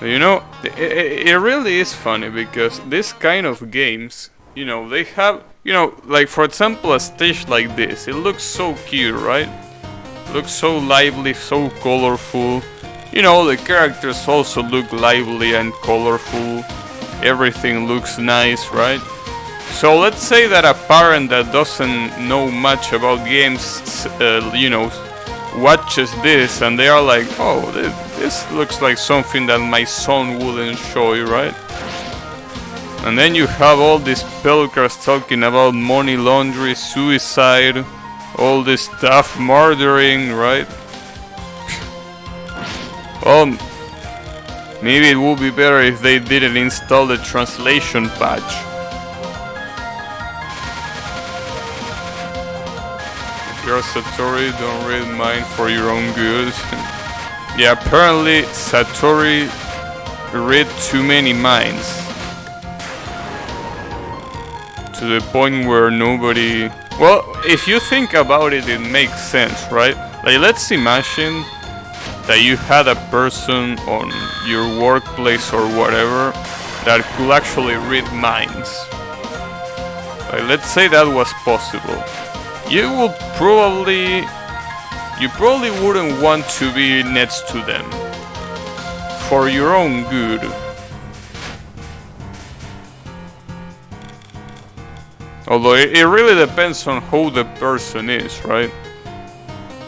You know, it really is funny because this kind of games, you know, they have, you know, like for example, a stage like this, it looks so cute, right? Looks so lively, so colorful. You know, the characters also look lively and colorful. Everything looks nice, right? So let's say that a parent that doesn't know much about games, you know, watches this and they are like, oh, this looks like something that my son would enjoy, right? And then you have all these pilgrims talking about money laundering, suicide, all this stuff, murdering, right? Well, maybe it would be better if they didn't install the translation patch. If you're Satori, don't read mine for your own good. Yeah, apparently Satori read too many minds. To the point where nobody... Well, if you think about it, it makes sense, right? Like, let's imagine that you had a person on your workplace or whatever that could actually read minds. Like, let's say that was possible. You probably wouldn't want to be next to them for your own good. Although it really depends on who the person is, right?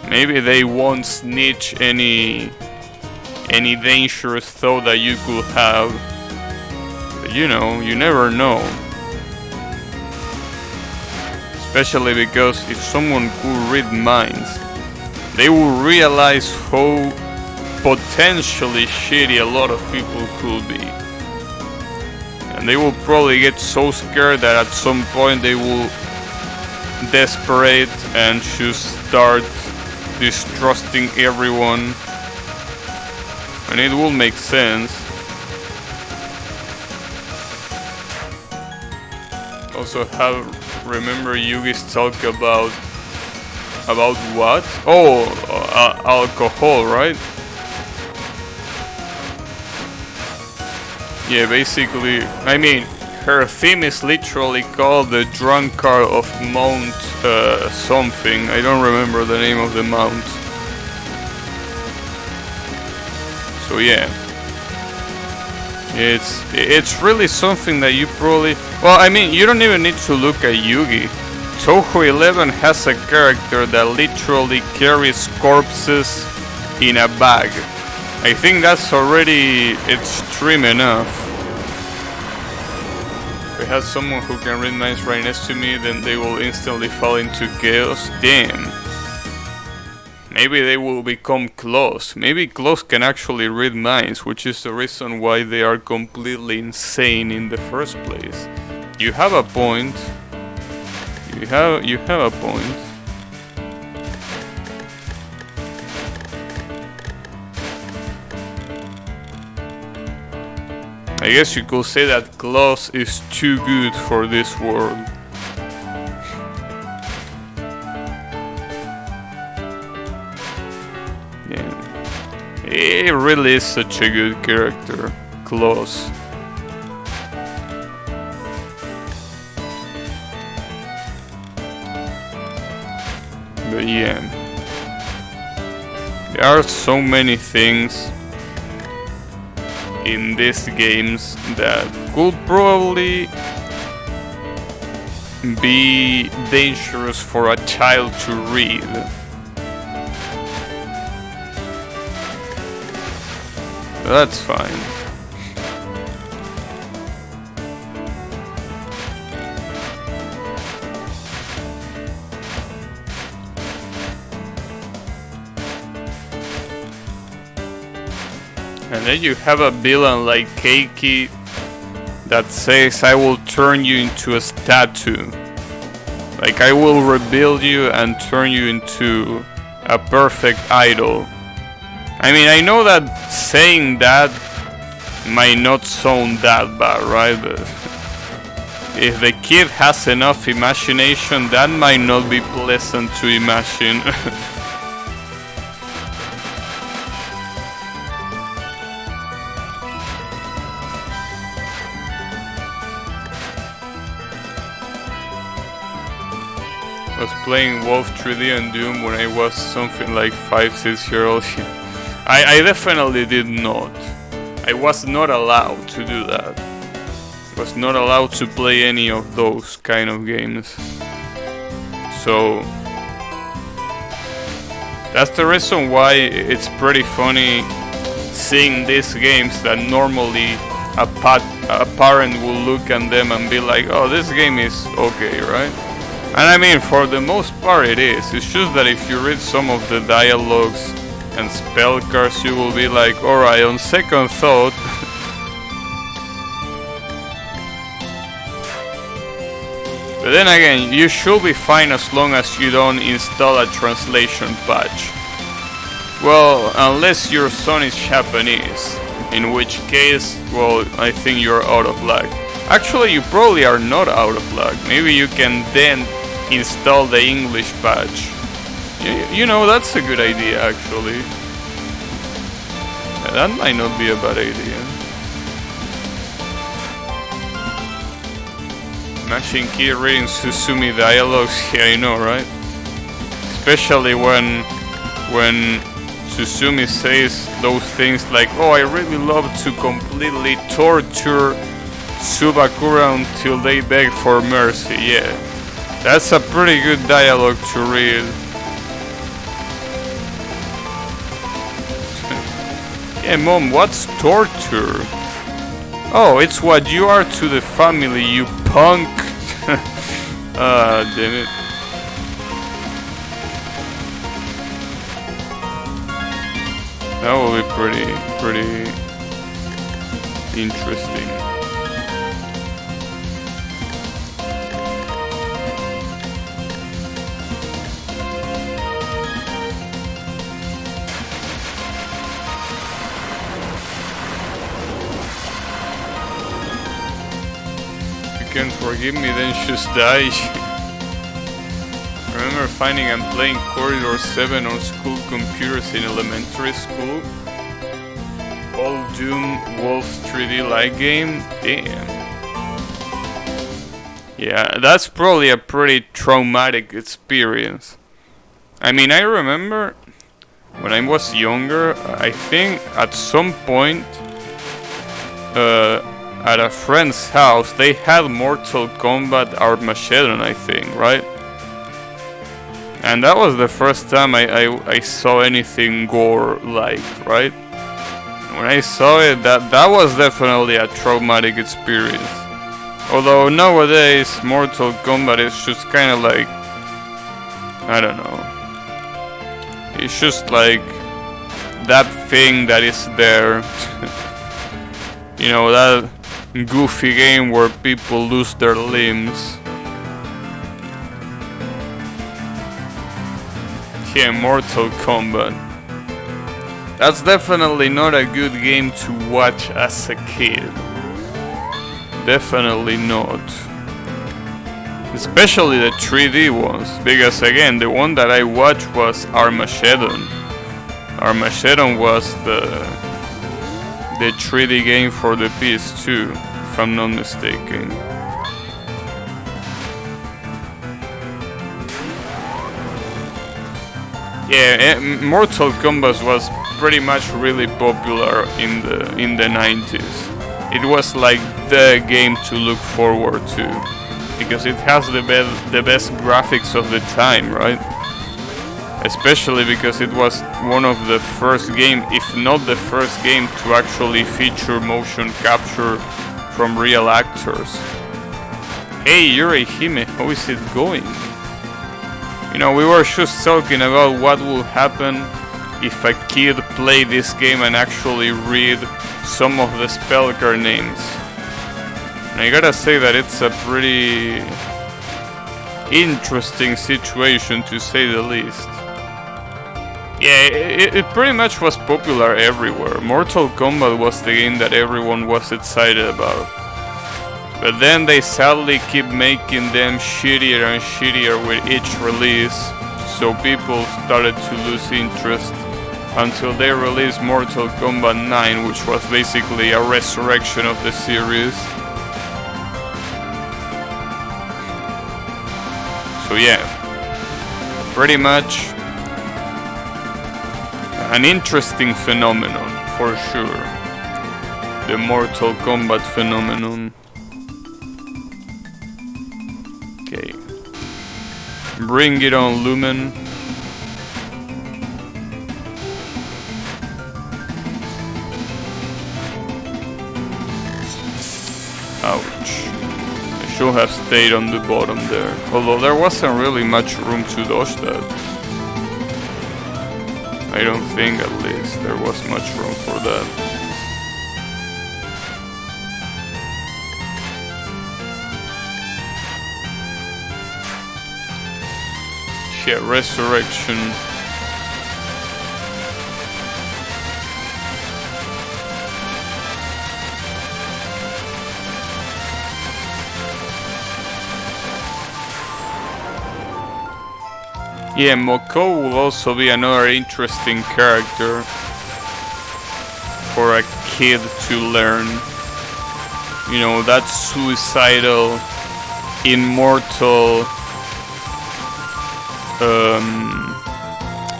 Maybe they won't snitch any dangerous thought that you could have. But you know, you never know. Especially because if someone could read minds, they will realize how potentially shitty a lot of people could be. And they will probably get so scared that at some point they will desperate and just start distrusting everyone. And it will make sense. Also remember Yugi's talk about what? Oh, alcohol, right? Yeah, basically, I mean, her theme is literally called the Drunkard of Mount something. I don't remember the name of the mount. So yeah, it's really something that you probably... Well, I mean, you don't even need to look at Yugi. Touhou 11 has a character that literally carries corpses in a bag. I think that's already extreme enough. If I have someone who can read minds right next to me, then they will instantly fall into chaos. Damn. Maybe they will become close. Maybe close can actually read minds, which is the reason why they are completely insane in the first place. You have a point. You have a point. I guess you could say that Klaus is too good for this world. Yeah. He really is such a good character, Klaus. But yeah, there are so many things in these games that could probably be dangerous for a child to read. But that's fine. And then you have a villain like Keiki that says, I will turn you into a statue. Like, I will rebuild you and turn you into a perfect idol. I mean, I know that saying that might not sound that bad, right? But if the kid has enough imagination, that might not be pleasant to imagine. was playing Wolf 3D and Doom when I was something like 5-6 years old. I definitely did not. I was not allowed to do that. I was not allowed to play any of those kind of games. So that's the reason why it's pretty funny seeing these games that normally a parent will look at them and be like, oh, this game is okay, right? And I mean, for the most part it is. It's just that if you read some of the dialogues and spell cards, you will be like, alright, on second thought. But then again, you should be fine as long as you don't install a translation patch. Well, unless your son is Japanese, in which case, well, I think you're out of luck. Actually, you probably are not out of luck. Maybe you can then install the English patch. You know, that's a good idea, actually. That might not be a bad idea. Machine Key reading Susumi dialogues, yeah, I know, right? Especially when Susumi says those things like, oh, I really love to completely torture Subakura until they beg for mercy. Yeah, that's a pretty good dialogue to read. Yeah, Mom, what's torture? Oh, it's what you are to the family, you punk. Ah, damn it. That will be pretty interesting. Can't forgive me, then just die. Remember finding and playing Corridor 7 on school computers in elementary school? Old Doom Wolf 3D light game? Damn. Yeah, that's probably a pretty traumatic experience. I mean, I remember when I was younger, I think at some point at a friend's house, they had Mortal Kombat Armageddon, I think, right? And that was the first time I saw anything gore-like, right? When I saw it, that was definitely a traumatic experience. Although nowadays, Mortal Kombat is just kind of like, I don't know. It's just like that thing that is there. You know, that goofy game where people lose their limbs. Yeah, Mortal Kombat. That's definitely not a good game to watch as a kid. Definitely not. Especially the 3D ones, because again, the one that I watched was Armageddon. Armageddon was the 3D game for the PS2, if I'm not mistaken. Yeah, Mortal Kombat was pretty much really popular in the 90s. It was like the game to look forward to, because it has the best graphics of the time, right? Especially because it was one of the first game, if not the first game, to actually feature motion capture from real actors. Hey Yuri Hime, how is it going? You know, we were just talking about what would happen if a kid played this game and actually read some of the spell card names. And I gotta say that it's a pretty interesting situation, to say the least. Yeah, it pretty much was popular everywhere. Mortal Kombat was the game that everyone was excited about. But then they sadly keep making them shittier and shittier with each release, so people started to lose interest until they released Mortal Kombat 9, which was basically a resurrection of the series. So yeah, pretty much an interesting phenomenon, for sure. The Mortal Kombat phenomenon. Okay. Bring it on, Lumen. Ouch. I should have stayed on the bottom there. Although there wasn't really much room to dodge that. I don't think, at least, there was much room for that. Yeah, resurrection. Yeah, Moko will also be another interesting character for a kid to learn. You know, that suicidal, immortal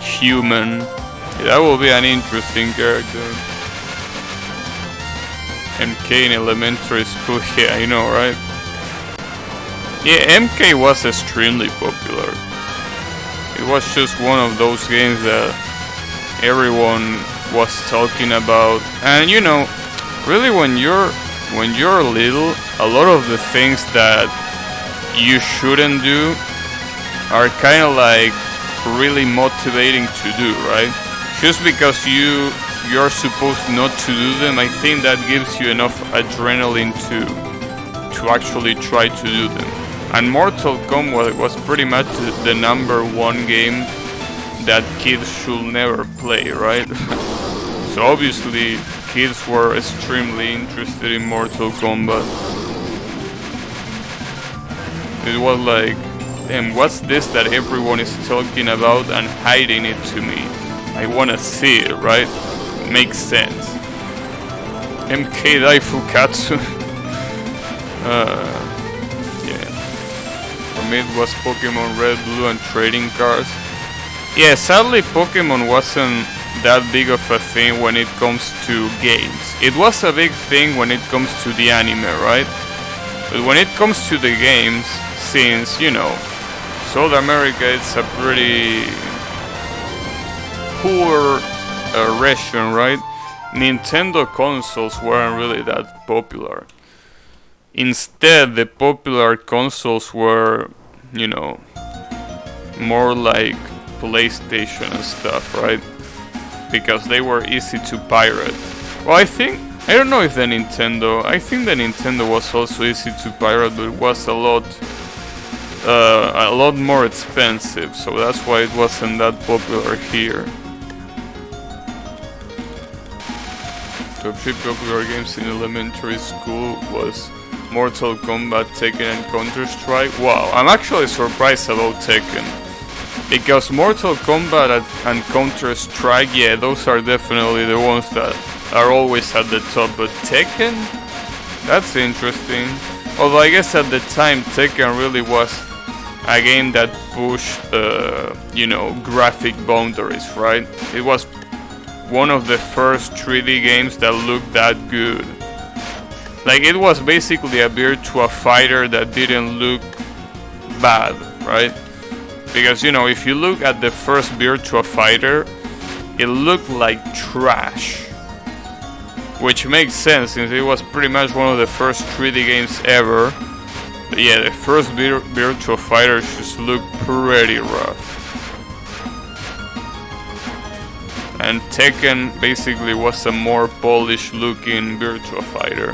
human. Yeah, that will be an interesting character. MK in elementary school, yeah, I know, right? Yeah, MK was extremely popular. It was just one of those games that everyone was talking about. And you know, really when you're little, a lot of the things that you shouldn't do are kind of like really motivating to do, right? Just because you're supposed not to do them, I think that gives you enough adrenaline to actually try to do them. And Mortal Kombat was pretty much the #1 game that kids should never play, right? So obviously kids were extremely interested in Mortal Kombat. It was like, and what's this that everyone is talking about and hiding it to me? I wanna see it, right? Makes sense. MK Daifukatsu. Yeah. For me it was Pokemon Red, Blue and trading cards. Yeah, sadly Pokemon wasn't that big of a thing when it comes to games. It was a big thing when it comes to the anime, right? But when it comes to the games, since, you know, South America is a pretty poor region, right? Nintendo consoles weren't really that popular. Instead, the popular consoles were, you know, more like PlayStation and stuff, right? Because they were easy to pirate. Well, I think the Nintendo was also easy to pirate, but it was a lot more expensive, so that's why it wasn't that popular here. Top 3 popular games in elementary school was Mortal Kombat, Tekken and Counter-Strike. Wow, I'm actually surprised about Tekken. Because Mortal Kombat and Counter-Strike, yeah, those are definitely the ones that are always at the top, but Tekken? That's interesting. Although I guess at the time Tekken really was a game that pushed, you know, graphic boundaries, right? It was one of the first 3D games that looked that good. Like, it was basically a Virtua Fighter that didn't look bad, right? Because, you know, if you look at the first Virtua Fighter, it looked like trash. Which makes sense, since it was pretty much one of the first 3D games ever. But yeah, the first Virtua Fighter just looked pretty rough. And Tekken basically was a more polished looking Virtua Fighter.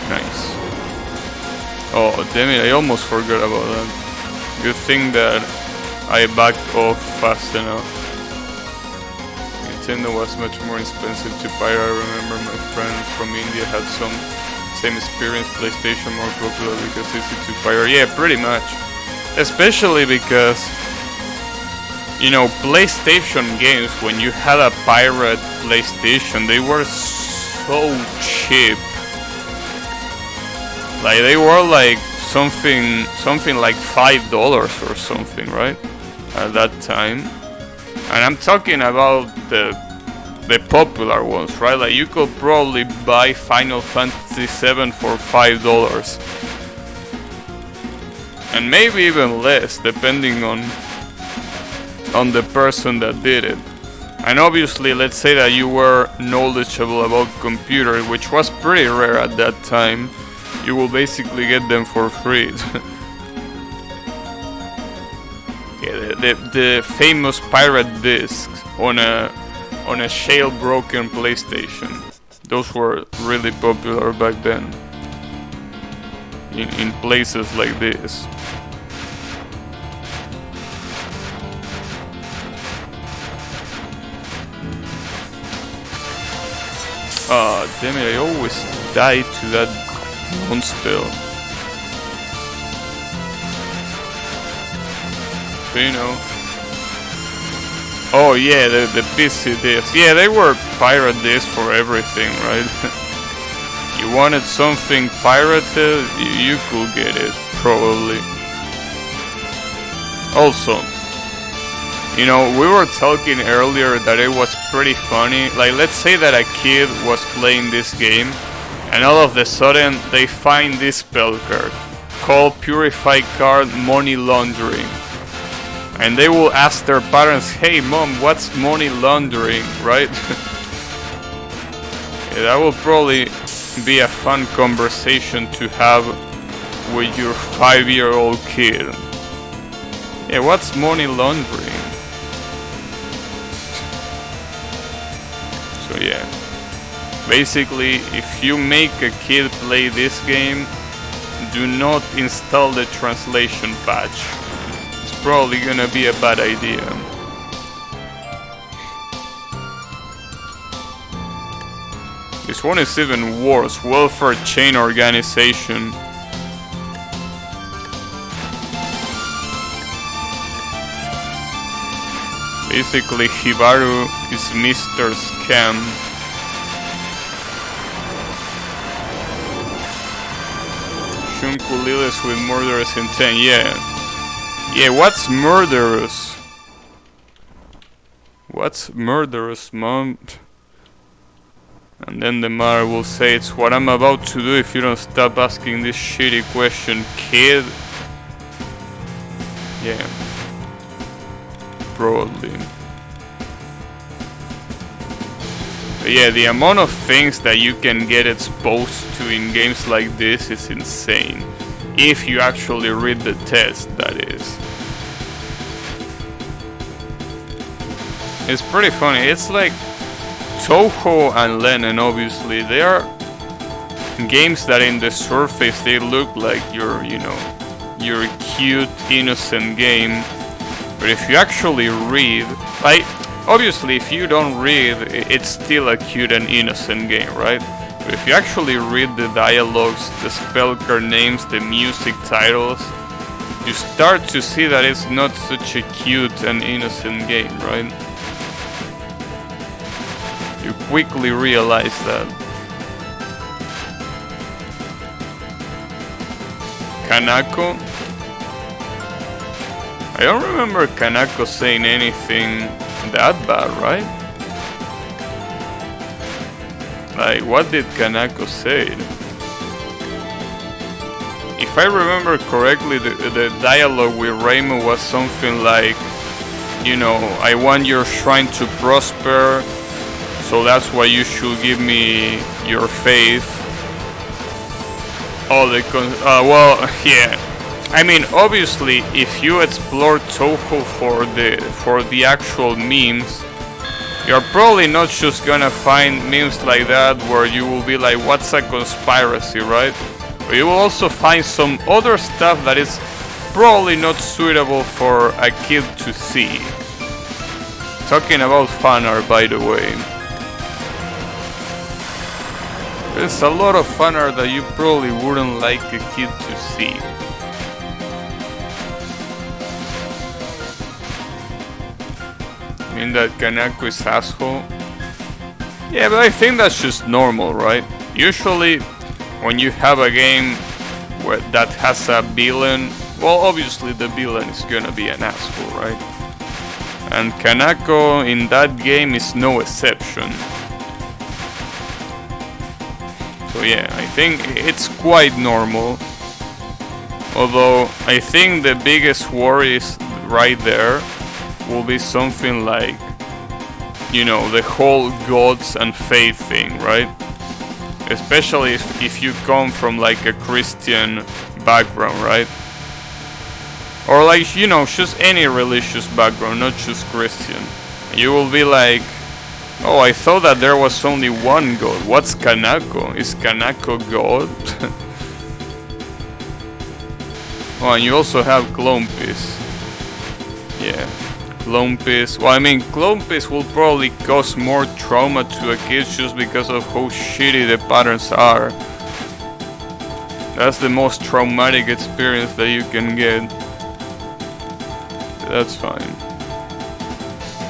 Nice. Oh, damn it, I almost forgot about that. Good thing that I backed off fast enough. Nintendo was much more expensive to pirate. I remember my friend from India had some same experience. PlayStation more popular because it's easy to pirate. Yeah, pretty much. Especially because, you know, PlayStation games, when you had a pirate PlayStation, they were so cheap. Like they were like something like $5 or something, right? At that time. And I'm talking about the popular ones, right? Like you could probably buy Final Fantasy VII for $5. And maybe even less, depending on the person that did it. And obviously, let's say that you were knowledgeable about computers, which was pretty rare at that time. You will basically get them for free. Yeah, the famous pirate discs on a jailbroken PlayStation. Those were really popular back then. In places like this. Ah, damn it, I always die to that one spell. So, you know. Oh yeah, the PC discs. Yeah, they were pirate discs for everything, right? You wanted something pirated, you could get it, probably. Also, you know, we were talking earlier that it was pretty funny. Like, let's say that a kid was playing this game, and all of a sudden they find this spell card called Purify Card Money Laundering. And they will ask their parents, hey mom, what's money laundering, right? Yeah, that will probably be a fun conversation to have with your 5-year-old kid. Yeah, what's money laundering? So yeah, basically, if you make a kid play this game, do not install the translation patch. It's probably gonna be a bad idea. This one is even worse. Welfare chain organization. Basically, Hibaru is Mr. Scam. Shunku Lilis with murderous intent. Yeah, what's murderous? What's murderous, mom? And then the mother will say, it's what I'm about to do if you don't stop asking this shitty question, kid. Yeah. Probably. But yeah, the amount of things that you can get exposed to in games like this is insane. If you actually read the test, that is. It's pretty funny. It's like Toho and Len'en, obviously, they are games that in the surface they look like your cute, innocent game. But if you actually read, like, obviously if you don't read, it's still a cute and innocent game, right? But if you actually read the dialogues, the spell card names, the music titles, you start to see that it's not such a cute and innocent game, right? You quickly realize that. Kanako? I don't remember Kanako saying anything that bad, right? Like, what did Kanako say? If I remember correctly, the dialogue with Raymond was something like, you know, I want your shrine to prosper, so that's why you should give me your faith. Oh, well, yeah. I mean, obviously, if you explore Toho for the actual memes, you're probably not just gonna find memes like that where you will be like, what's a conspiracy, right? But you will also find some other stuff that is probably not suitable for a kid to see. Talking about fan art, by the way. There's a lot of fan art that you probably wouldn't like a kid to see. I mean that Kanako is asshole. Yeah, but I think that's just normal, right? Usually, when you have a game that has a villain, well, obviously the villain is gonna be an asshole, right? And Kanako in that game is no exception. So yeah, I think it's quite normal. Although, I think the biggest worry is right there will be something like, you know, the whole gods and faith thing, right? Especially if you come from like a Christian background, right? Or like, you know, just any religious background, not just Christian. You will be like, oh, I thought that there was only one god. What's Kanako? Is Kanako god? Oh, and you also have Clone Piece. Yeah. Clone Piece. Well, I mean, Clone Piece will probably cause more trauma to a kid just because of how shitty the patterns are. That's the most traumatic experience that you can get. That's fine.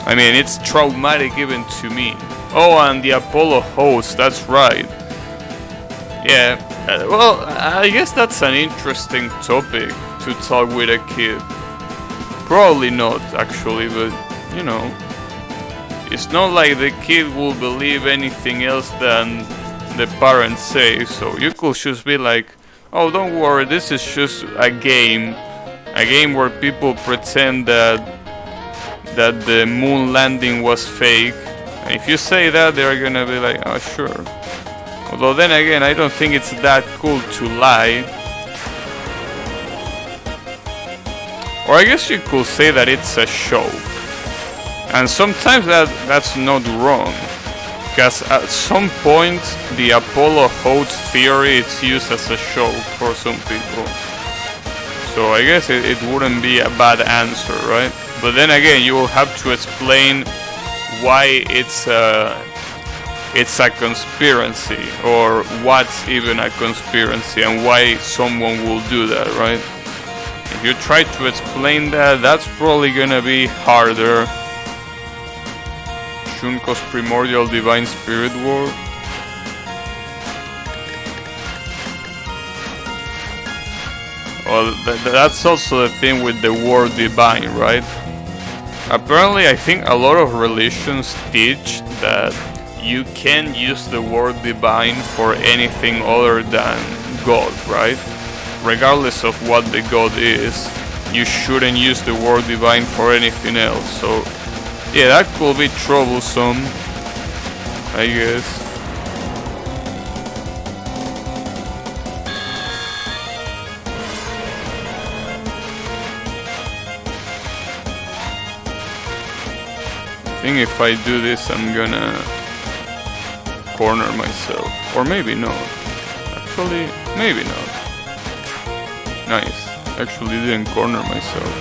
I mean, it's traumatic even to me. Oh, and the Apollo host, that's right. Yeah, well, I guess that's an interesting topic to talk with a kid. Probably not, actually, but, you know, it's not like the kid will believe anything else than the parents say, so you could just be like, oh, don't worry, this is just a game where people pretend that the moon landing was fake, and if you say that, they're gonna be like, oh, sure. Although then again, I don't think it's that cool to lie. Or I guess you could say that it's a show. And sometimes that's not wrong. Because at some point, the Apollo host theory is used as a show for some people. So I guess it wouldn't be a bad answer, right? But then again, you will have to explain why it's a conspiracy, or what's even a conspiracy, and why someone will do that, right? If you try to explain that, that's probably gonna be harder. Shunko's primordial divine spirit world. Well, that's also the thing with the word divine, right? Apparently, I think a lot of religions teach that you can use the word divine for anything other than God, right? Regardless of what the god is, you shouldn't use the word divine for anything else. So, yeah, that could be troublesome, I guess. I think if I do this, I'm gonna corner myself. Or maybe not. Actually, maybe not. Nice. Actually didn't corner myself.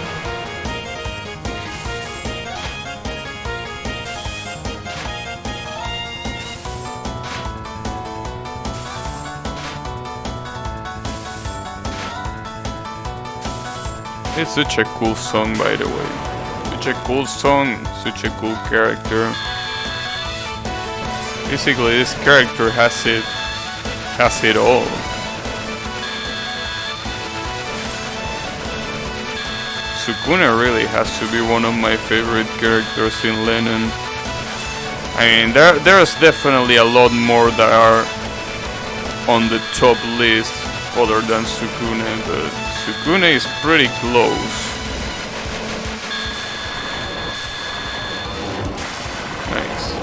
It's such a cool song, by the way. Such a cool song, such a cool character. Basically, this character has it all. Sukuna really has to be one of my favorite characters in Len'en. I mean, there's definitely a lot more that are on the top list other than Sukuna, but Sukuna is pretty close. Nice.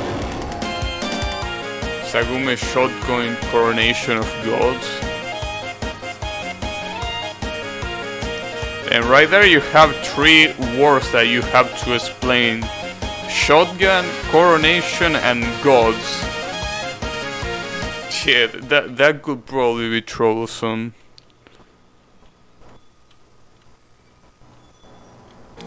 Sagume Shotgun Coronation of Gods. And right there you have 3 words that you have to explain. Shotgun, coronation, and gods. Shit, that could probably be troublesome.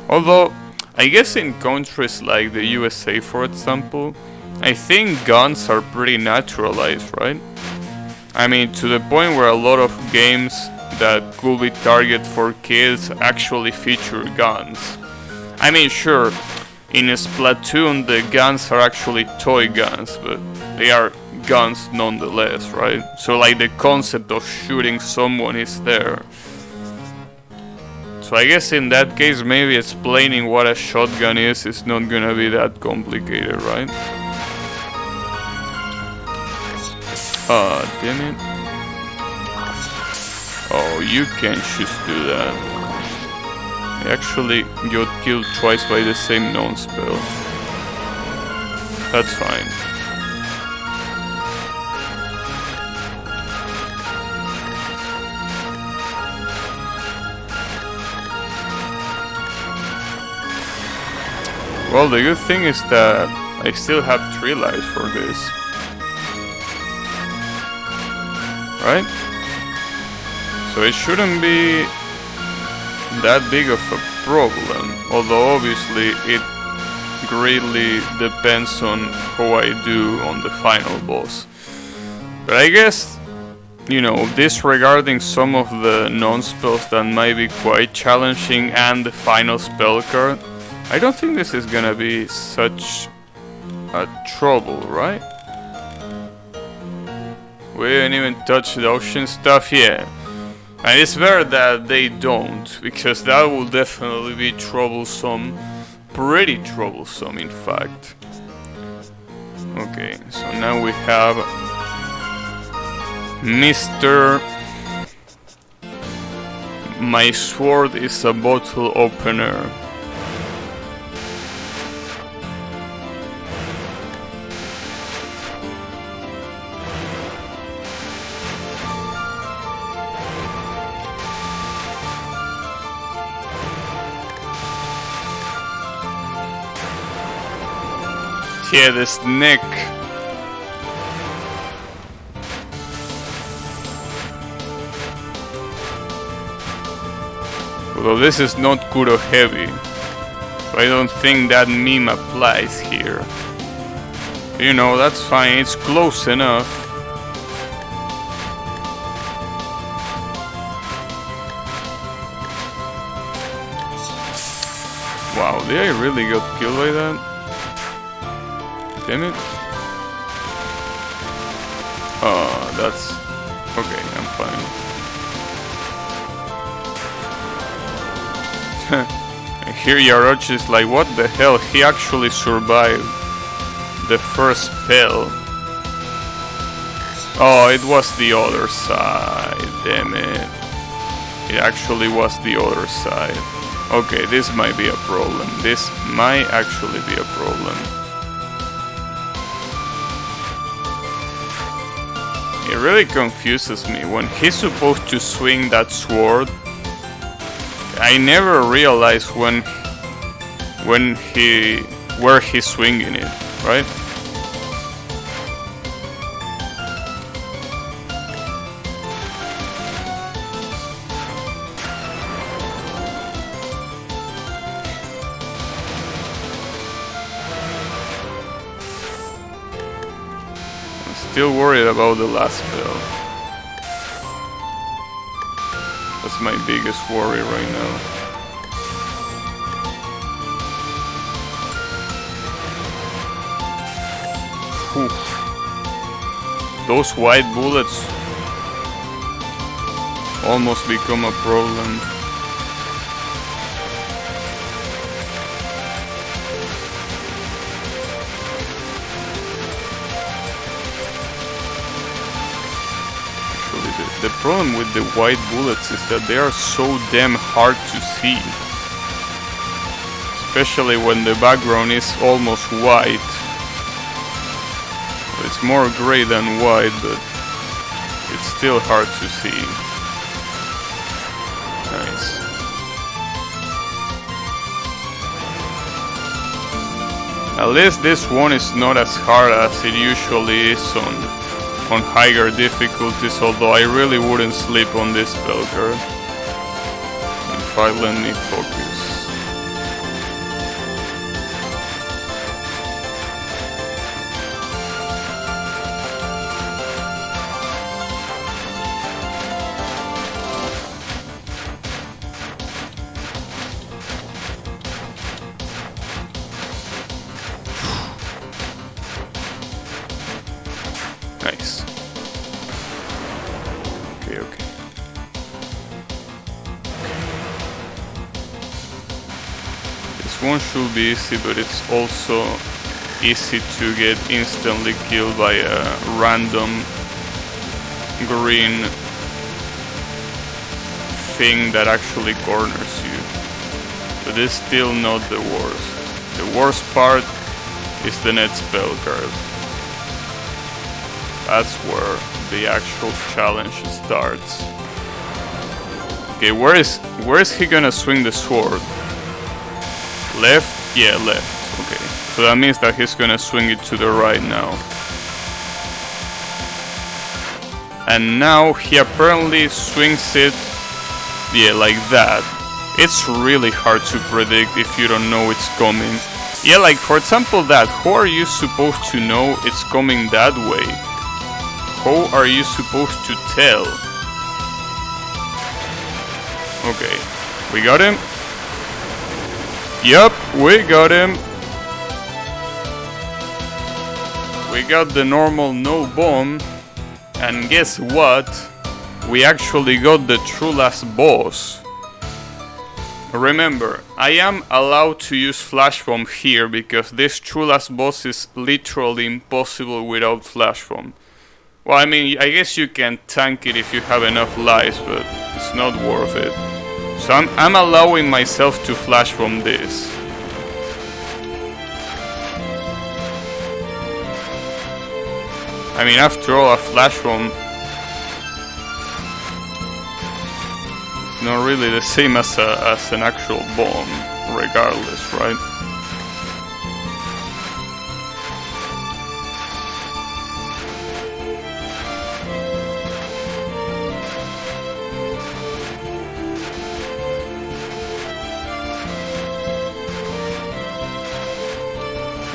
Although, I guess in countries like the USA, for example, I think guns are pretty naturalized, right? I mean, to the point where a lot of games that could be target for kids actually feature guns. I mean, sure, in Splatoon the guns are actually toy guns, but they are guns nonetheless, right? So like the concept of shooting someone is there. So I guess in that case maybe explaining what a shotgun is not gonna be that complicated, right? Damn it. Oh, you can't just do that. I actually got killed twice by the same non-spell. That's fine. Well, the good thing is that I still have 3 lives for this. Right? So it shouldn't be that big of a problem. Although obviously it greatly depends on how I do on the final boss. But I guess, you know, disregarding some of the non-spells that might be quite challenging and the final spell card, I don't think this is gonna be such a trouble, right? We didn't even touch the ocean stuff yet. And it's better that they don't, because that will definitely be troublesome. Pretty troublesome, in fact. Okay, so now we have Mr. My sword is a bottle opener. Yeah, this neck. Although this is not Kuro heavy, so I don't think that meme applies here. You know, that's fine, it's close enough. Wow, did I really get killed by that? Damn it. Oh, that's... okay, I'm fine. I hear Yarochi is like, what the hell? He actually survived the first spell. Oh, it was the other side, damn it. It actually was the other side. Okay, this might be a problem. This might actually be a problem. It really confuses me. When he's supposed to swing that sword, I never realize where he's swinging it, right? Still worried about the last spell. That's my biggest worry right now. Oof. Those white bullets almost become a problem. The problem with the white bullets is that they are so damn hard to see. Especially when the background is almost white. It's more gray than white, but it's still hard to see. Nice. At least this one is not as hard as it usually is on higher difficulties, although I really wouldn't sleep on this spell card. In fact, let me focus. this one should be easy, but it's also easy to get instantly killed by a random green thing that actually corners you. But it's still not the worst. The worst part is the net spell card. That's where the actual challenge starts. Okay, where is he gonna swing the sword? Left? Yeah, left. Okay. So that means that he's gonna swing it to the right now. And now he apparently swings it, yeah, like that. It's really hard to predict if you don't know it's coming. Yeah, like for example that, how are you supposed to know it's coming that way? How are you supposed to tell? Okay, we got him. Yup, we got him. We got the normal no bomb. And guess what? We actually got the true last boss. Remember, I am allowed to use flash bomb here because this true last boss is literally impossible without flash bomb. Well, I mean, I guess you can tank it if you have enough lives, but it's not worth it. So I'm allowing myself to flash bomb this. I mean, after all, a flash bomb is not really the same as an actual bomb, regardless, right?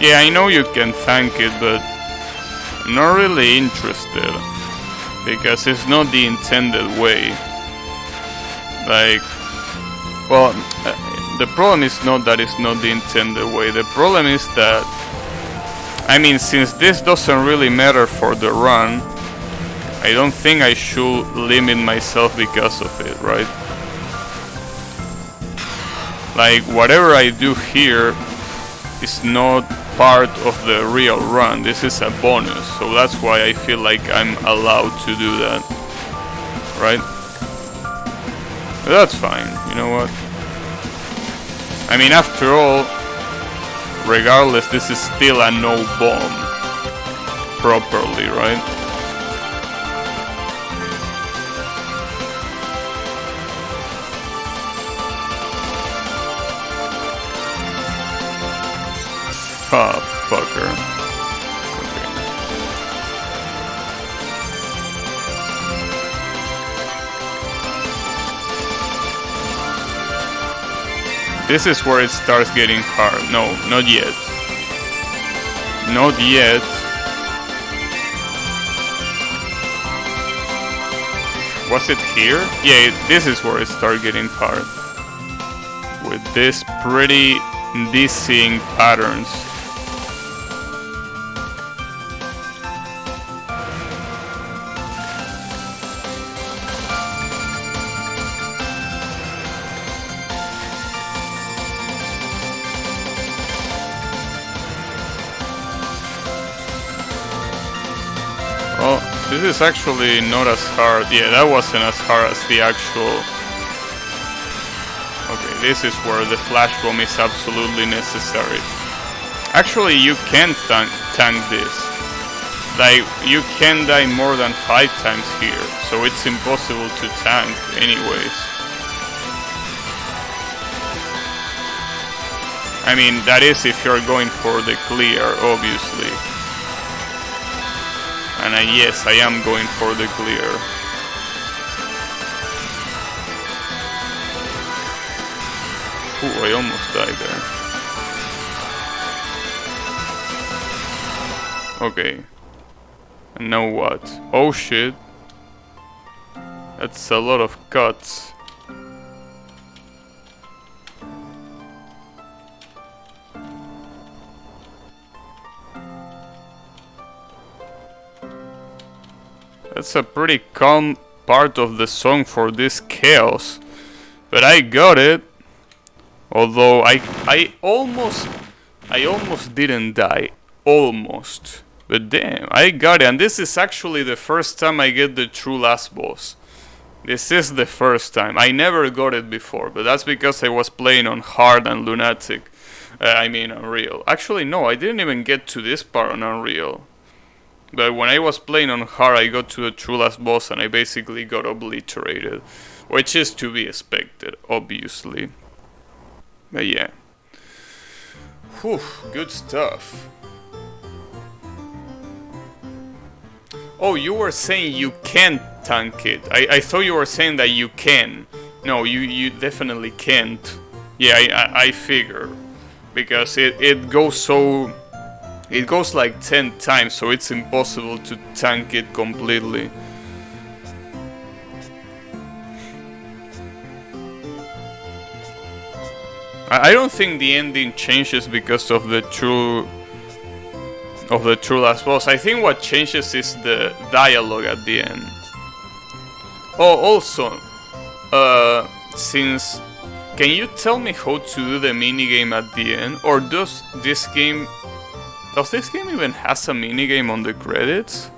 Yeah, I know you can tank it, but I'm not really interested, because it's not the intended way. Like, well, the problem is not that it's not the intended way. The problem is that, I mean, since this doesn't really matter for the run, I don't think I should limit myself because of it, right? Like, whatever I do here is not part of the real run. This is a bonus, so that's why I feel like I'm allowed to do that, right? But that's fine, you know what? I mean, after all, regardless, this is still a no bomb properly, right? Ah, fucker. Okay. This is where it starts getting hard. No, not yet. Not yet. Was it here? Yeah, this is where it starts getting hard. With these pretty dizzying patterns. Oh, this is actually not as hard. Yeah, that wasn't as hard as the actual... Okay, this is where the flash bomb is absolutely necessary. Actually, you can tank this. Like, you can die more than 5 times here, so it's impossible to tank anyways. I mean, that is if you're going for the clear, obviously. And yes, I am going for the clear. Ooh, I almost died there. Okay. And now what? Oh shit. That's a lot of cuts. That's a pretty calm part of the song for this chaos. But I got it. Although I almost didn't die. Almost. But damn, I got it. And this is actually the first time I get the true last boss. This is the first time. I never got it before, but that's because I was playing on hard and lunatic. I mean Unreal. Actually, no, I didn't even get to this part on Unreal. But when I was playing on hard, I got to the true last boss and I basically got obliterated. Which is to be expected, obviously. But yeah. Whew, good stuff. Oh, you were saying you can't tank it. I thought you were saying that you can. No, you definitely can't. Yeah, I figure. Because it goes so... It goes like 10 times, so it's impossible to tank it completely. I don't think the ending changes because of the true last boss. I think what changes is the dialogue at the end. Oh, also, can you tell me how to do the minigame at the end? Or does this game even has a minigame on the credits?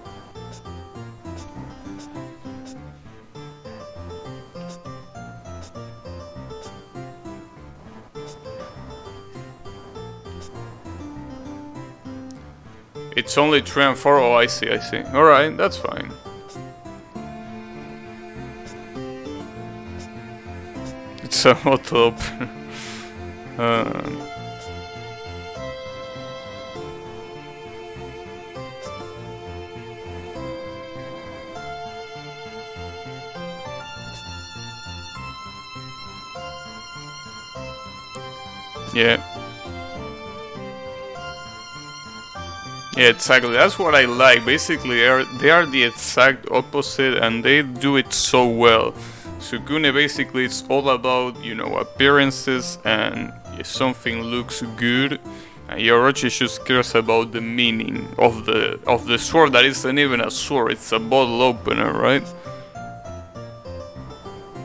It's only 3 and 4. Oh, I see. Alright, that's fine. It's a auto open. Yeah. Yeah, exactly. That's what I like. Basically, they are the exact opposite, and they do it so well. Sukune basically it's all about, you know, appearances, and if something looks good, and Yorochi just cares about the meaning of the sword that isn't even a sword. It's a bottle opener, right?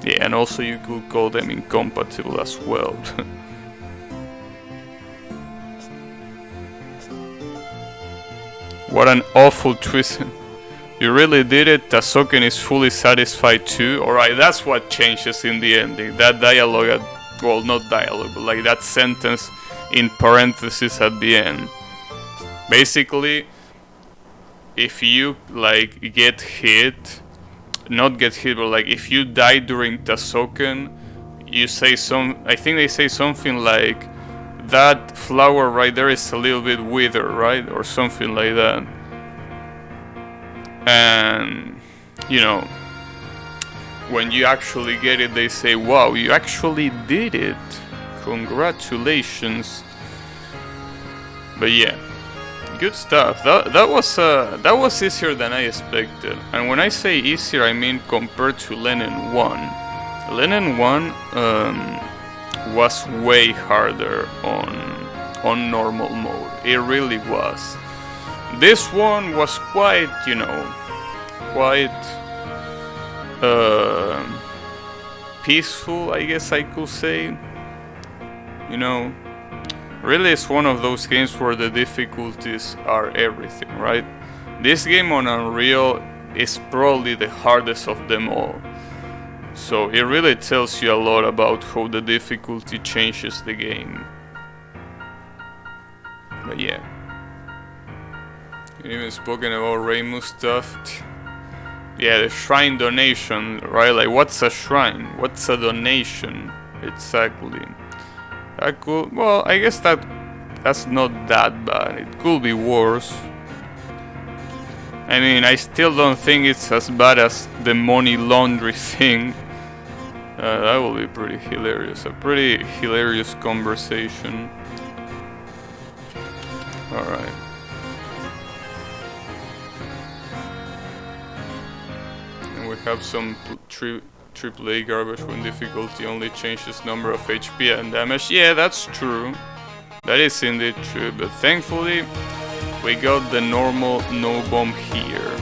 Yeah, and also you could call them incompatible as well. What an awful twist. You really did it. Tasoken is fully satisfied too. Alright, that's what changes in the ending. That dialogue, well, not dialogue, but like that sentence in parentheses at the end. Basically, if you like get hit, not get hit, but like if you die during Tasoken, you say I think they say something like, that flower right there is a little bit withered, right? Or something like that. And, you know, when you actually get it, they say, wow, you actually did it. Congratulations. But yeah, good stuff. That was easier than I expected. And when I say easier, I mean compared to Len'en 1. Len'en 1, was way harder on normal mode. It really was. This one was quite, you know, peaceful, I guess I could say. You know, really it's one of those games where the difficulties are everything, right? This game on Unreal is probably the hardest of them all. So it really tells you a lot about how the difficulty changes the game. But yeah. You even spoken about Reimu stuff. Yeah, the shrine donation, right? Like, what's a shrine? What's a donation? Exactly. That could, well, I guess that's not that bad. It could be worse. I mean, I still don't think it's as bad as the money laundry thing. That will be pretty hilarious. A pretty hilarious conversation. Alright. And we have some AAA garbage when difficulty only changes number of HP and damage. Yeah, that's true. That is indeed true. But thankfully, we got the normal no bomb here.